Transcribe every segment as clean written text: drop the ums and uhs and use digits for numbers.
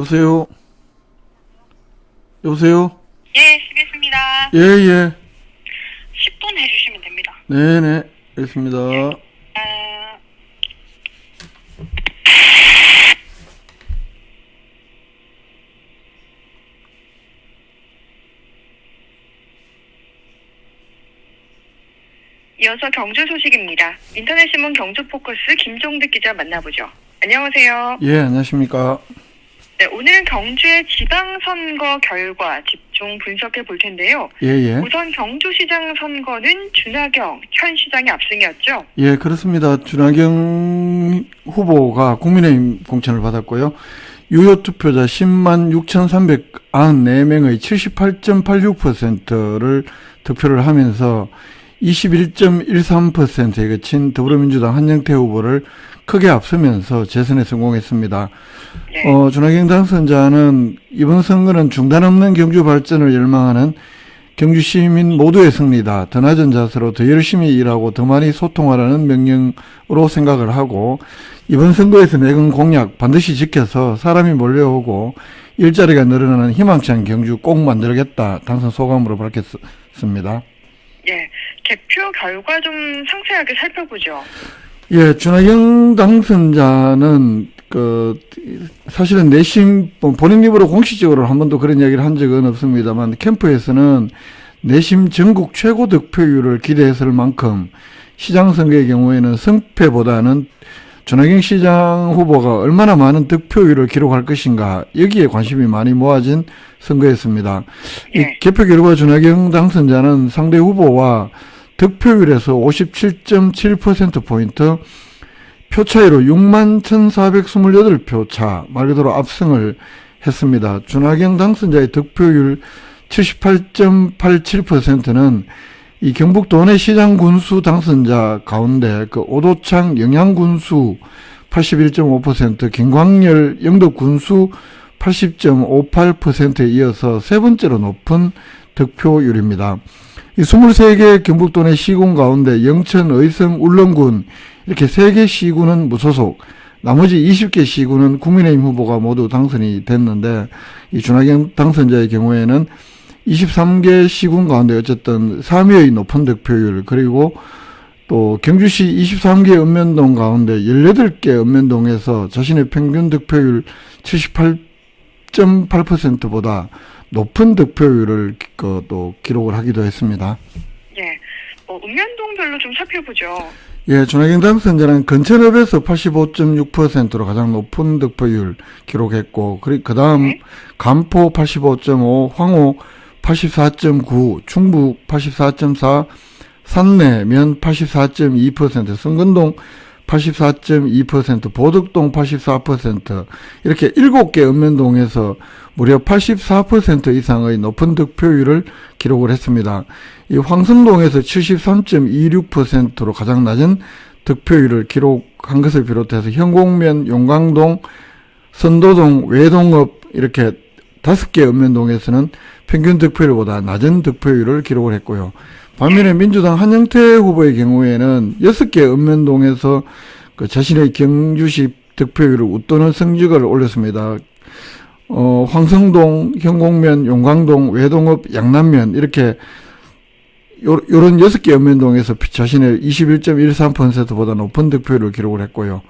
여보세요? 여보세요? 예, 쓰겠습니다. 예, 예. 10분 해주시면 됩니다. 네네. 알겠습니다. 아, 이어서 경주 소식입니다. 인터넷 신문 경주 포커스 김종득 기자 만나보죠. 안녕하세요. 예, 안녕하십니까. 네, 오늘은 경주의 지방선거 결과 집중 분석해 볼 텐데요. 예, 예. 우선 경주시장 선거는 준하경 현 시장의 압승이었죠. 예, 그렇습니다. 준하경 후보가 국민의힘 공천을 받았고요. 유효 투표자 10만 6,394명의 78.86%를 득표를 하면서 21.13%에 그친 더불어민주당 한영태 후보를 크게 앞서면서 재선에 성공했습니다. 네. 준하경 당선자는 이번 선거는 중단 없는 경주 발전을 열망하는 경주 시민 모두의 승리다. 더 낮은 자세로 더 열심히 일하고 더 많이 소통하라는 명령으로 생각을 하고 이번 선거에서 내건 공약 반드시 지켜서 사람이 몰려오고 일자리가 늘어나는 희망찬 경주 꼭 만들겠다. 당선 소감으로 밝혔습니다. 예, 개표 결과 좀 상세하게 살펴보죠. 예, 준하경 당선자는 사실은 내심 본인 입으로 공식적으로 한 번도 그런 이야기를 한 적은 없습니다만 캠프에서는 내심 전국 최고 득표율을 기대했을 만큼 시장 선거의 경우에는 승패보다는 준하경 시장 후보가 얼마나 많은 득표율을 기록할 것인가 여기에 관심이 많이 모아진 선거였습니다. 예. 이 개표 결과 준하경 당선자는 상대 후보와 득표율에서 57.7%포인트 표 차이로 6만 1,428표 차, 말 그대로 압승을 했습니다. 준하경 당선자의 득표율 78.87%는 이 경북 도내 시장 군수 당선자 가운데 오도창 영양 군수 81.5%, 김광열 영덕 군수 80.58%에 이어서 세 번째로 높은 득표율입니다. 이 23개 경북 도내 시군 가운데 영천, 의성, 울릉군 이렇게 3개 시군은 무소속, 나머지 20개 시군은 국민의힘 후보가 모두 당선이 됐는데 이 준하경 당선자의 경우에는 23개 시군 가운데 어쨌든 3위의 높은 득표율, 그리고 또 경주시 23개 읍면동 가운데 18개 읍면동에서 자신의 평균 득표율 78.8%보다 높은 득표율을 또 기록을 하기도 했습니다. 예, 읍면동별로 좀 살펴보죠. 예, 준하경 당선자는 근천읍에서 85.6%로 가장 높은 득표율 기록했고, 그 다음 간포 85.5, 황호 84.9, 충북 84.4, 산내면 84.2%, 성근동 84.2%, 보덕동 84%, 이렇게 7개 읍면동에서 무려 84% 이상의 높은 득표율을 기록을 했습니다. 이 황성동에서 73.26%로 가장 낮은 득표율을 기록한 것을 비롯해서 현곡면, 용강동, 선도동, 외동읍 이렇게 5개 읍면동에서는 평균 득표율보다 낮은 득표율을 기록을 했고요. 반면에 민주당 한영태 후보의 경우에는 6개 읍면동에서 자신의 경주시 득표율을 웃도는 성적을 올렸습니다. 황성동, 현곡면, 용강동, 외동읍, 양남면 이렇게 요런 6개 읍면동에서 자신의 21.13%보다 높은 득표율을 기록을 했고요.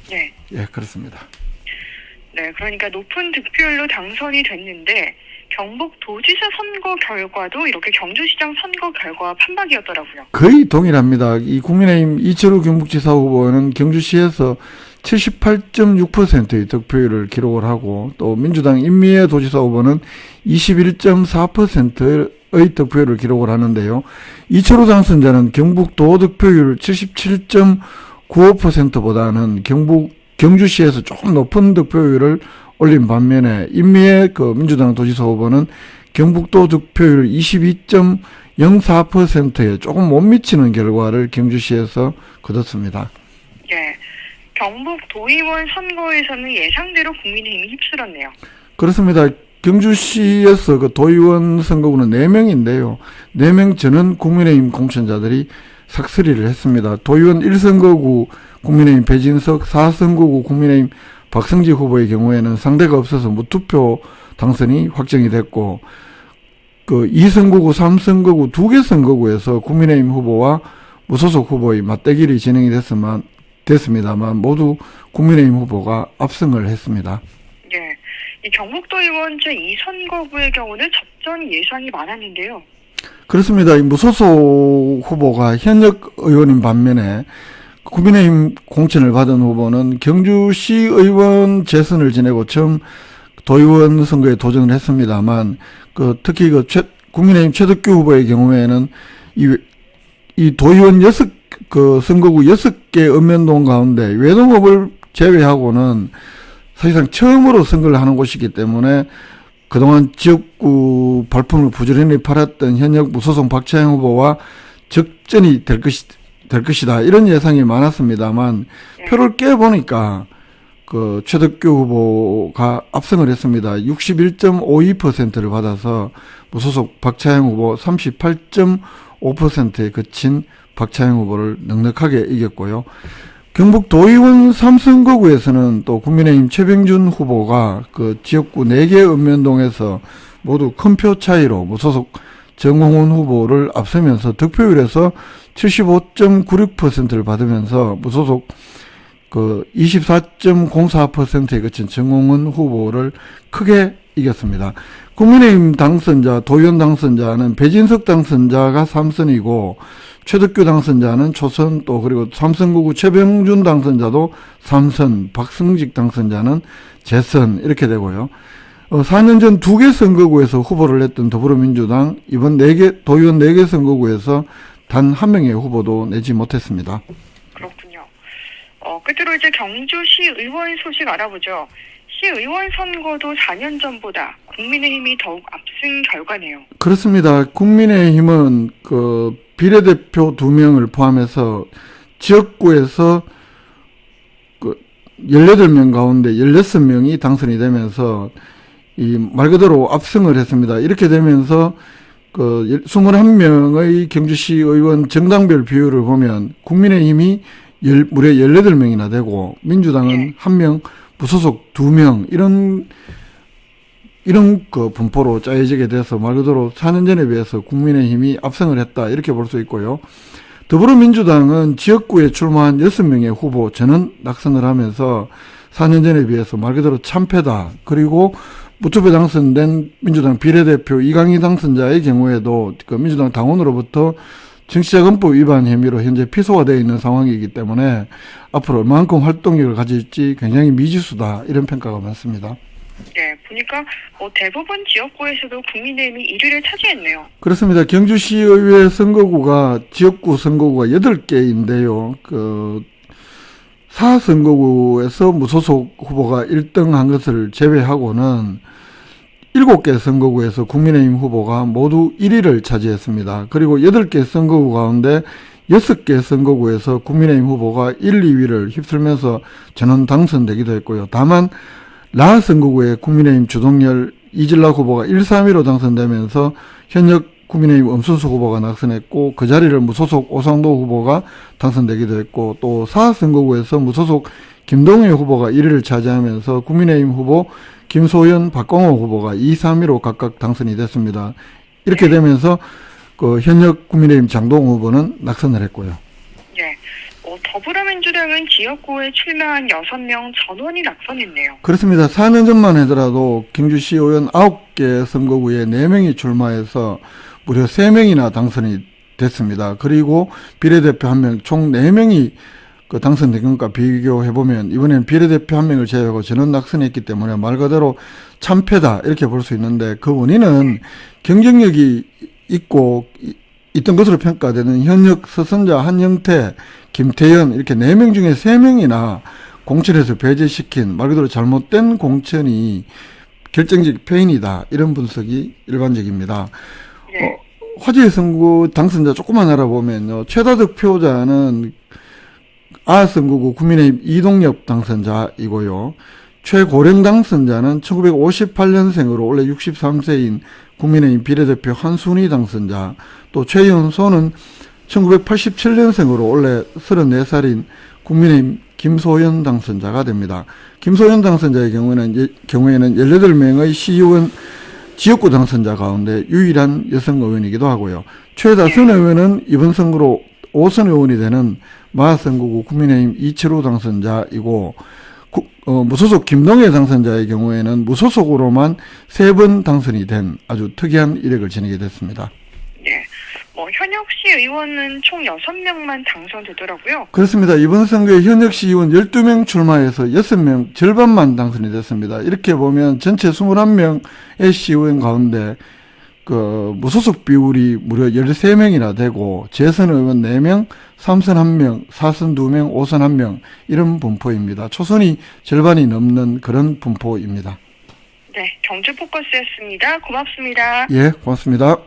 네. 예, 그렇습니다. 네, 그러니까 높은 득표율로 당선이 됐는데 경북도지사 선거 결과도 이렇게 경주시장 선거 결과와 판박이었더라고요. 거의 동일합니다. 이 국민의힘 이철우 경북지사 후보는 경주시에서 78.6%의 득표율을 기록을 하고 또 민주당 임미애 도지사 후보는 21.4%의 득표율을 기록을 하는데요. 이철우 당선자는 경북도 득표율 77.95%보다는 경주시에서 조금 높은 득표율을 올린 반면에 임미애 민주당 도지사 후보는 경북도 득표율 22.04%에 조금 못 미치는 결과를 경주시에서 거뒀습니다. 예, 경북 도의원 선거에서는 예상대로 국민의힘이 휩쓸었네요. 그렇습니다. 경주시에서 도의원 선거구는 4명인데요. 4명 전원 국민의힘 공천자들이 삭스리를 했습니다. 도의원 1선거구 국민의힘 배진석, 4선거구 국민의힘 박성지 후보의 경우에는 상대가 없어서 무투표 당선이 확정이 됐고, 그 2선거구, 3선거구, 2개 선거구에서 국민의힘 후보와 무소속 후보의 맞대결이 진행이 됐습니다만 모두 국민의힘 후보가 압승을 했습니다. 예. 이 경북도 의원 제2선거구의 경우는 접전 예상이 많았는데요. 그렇습니다. 이 무소속 후보가 현역 의원인 반면에 국민의힘 공천을 받은 후보는 경주시 의원 재선을 지내고 처음 도의원 선거에 도전을 했습니다만, 특히 국민의힘 최덕규 후보의 경우에는 이 도의원 선거구 6개 읍면동 가운데 외동읍을 제외하고는 사실상 처음으로 선거를 하는 곳이기 때문에 그동안 지역구 발품을 부지런히 팔았던 현역 무소속 박차영 후보와 적전이 될 것이다. 이런 예상이 많았습니다만, 표를 깨보니까 최덕규 후보가 압승을 했습니다. 61.52%를 받아서 무소속 박차영 후보 38.5%에 그친 박차영 후보를 넉넉하게 이겼고요. 경북 도의원 3선거구에서는 또 국민의힘 최병준 후보가 지역구 4개 읍면동에서 모두 큰 표 차이로 무소속 정홍훈 후보를 앞서면서 득표율에서 75.96%를 받으면서 무소속 24.04%에 그친 정홍훈 후보를 크게 이겼습니다. 국민의힘 당선자, 도의원 당선자는 배진석 당선자가 3선이고 최덕규 당선자는 초선, 또 그리고 3선거구 최병준 당선자도 3선, 박성직 당선자는 재선 이렇게 되고요. 4년 전 2개 선거구에서 후보를 냈던 더불어민주당 이번 도의원 4개 선거구에서 단 한 명의 후보도 내지 못했습니다. 그렇군요. 끝으로 경주시 의원 소식 알아보죠. 시의원 선거도 4년 전보다 국민의힘이 더욱 압승 결과네요. 그렇습니다. 국민의힘은 비례대표 2명을 포함해서 지역구에서 18명 가운데 16명이 당선이 되면서 말 그대로 압승을 했습니다. 이렇게 되면서 21명의 경주시 의원 정당별 비율을 보면 국민의힘이 무려 18명이나 되고 민주당은 1명, 무소속 2명 이런 분포로 짜여지게 돼서 말 그대로 4년 전에 비해서 국민의힘이 압승을 했다 이렇게 볼 수 있고요. 더불어민주당은 지역구에 출마한 6명의 후보 전원 낙선을 하면서 4년 전에 비해서 말 그대로 참패다. 그리고 무투표 당선된 민주당 비례대표 이강희 당선자의 경우에도 민주당 당원으로부터 정치자금법 위반 혐의로 현재 피소가 되어 있는 상황이기 때문에 앞으로 얼마만큼 활동력을 가질지 굉장히 미지수다 이런 평가가 많습니다. 네, 보니까 대부분 지역구에서도 국민의힘이 1위를 차지했네요. 그렇습니다. 경주시의회 선거구가 지역구 선거구가 8개인데요. 4선거구에서 무소속 후보가 1등 한 것을 제외하고는 7개 선거구에서 국민의힘 후보가 모두 1위를 차지했습니다. 그리고 8개 선거구 가운데 6개 선거구에서 국민의힘 후보가 1, 2위를 휩쓸면서 전원 당선되기도 했고요. 다만 라 선거구에 국민의힘 주동열 이질락 후보가 1, 3위로 당선되면서 현역 국민의힘 엄순수 후보가 낙선했고 그 자리를 무소속 오상도 후보가 당선되기도 했고 또 4선거구에서 무소속 김동희 후보가 1위를 차지하면서 국민의힘 후보 김소연, 박광호 후보가 2, 3위로 각각 당선이 됐습니다. 이렇게 되면서 현역 국민의힘 장동 후보는 낙선을 했고요. 네. 더불어민주당은 지역구에 출마한 6명 전원이 낙선했네요. 그렇습니다. 4년 전만 하더라도 경주시 의원 9개 선거구에 4명이 출마해서 무려 3명이나 당선이 됐습니다. 그리고 비례대표 1명, 총 4명이 당선된 것과 비교해보면 이번엔 비례대표 1명을 제외하고 전원 낙선했기 때문에 말 그대로 참패다 이렇게 볼 수 있는데 그 원인은 경쟁력이 있던 것으로 평가되는 현역 서선자 한영태, 김태현 이렇게 4명 중에 3명이나 공천에서 배제시킨 말 그대로 잘못된 공천이 결정적 패인이다 이런 분석이 일반적입니다. 네. 화재 선거 당선자 조금만 알아보면요. 최다 득표자는 아선거구 국민의힘 이동엽 당선자이고요. 최고령 당선자는 1958년생으로 원래 63세인 국민의힘 비례대표 한순희 당선자, 또 최연소는 1987년생으로 원래 34살인 국민의힘 김소연 당선자가 됩니다. 김소연 당선자의 경우에는 18명의 시의원 지역구 당선자 가운데 유일한 여성 의원이기도 하고요. 최다선 의원은 이번 선거로 5선 의원이 되는 마하선거구 국민의힘 이철우 당선자이고, 무소속 김동애 당선자의 경우에는 무소속으로만 3번 당선이 된 아주 특이한 이력을 지니게 됐습니다. 네. 현역시 의원은 총 6명만 당선되더라고요. 그렇습니다. 이번 선거에 현역 시의원 12명 출마해서 6명, 절반만 당선이 됐습니다. 이렇게 보면 전체 21명의 시의원 가운데 무소속 비율이 무려 13명이나 되고, 재선 의원 4명, 3선 1명, 4선 2명, 5선 1명, 이런 분포입니다. 초선이 절반이 넘는 그런 분포입니다. 네, 경제포커스였습니다. 고맙습니다. 예, 고맙습니다.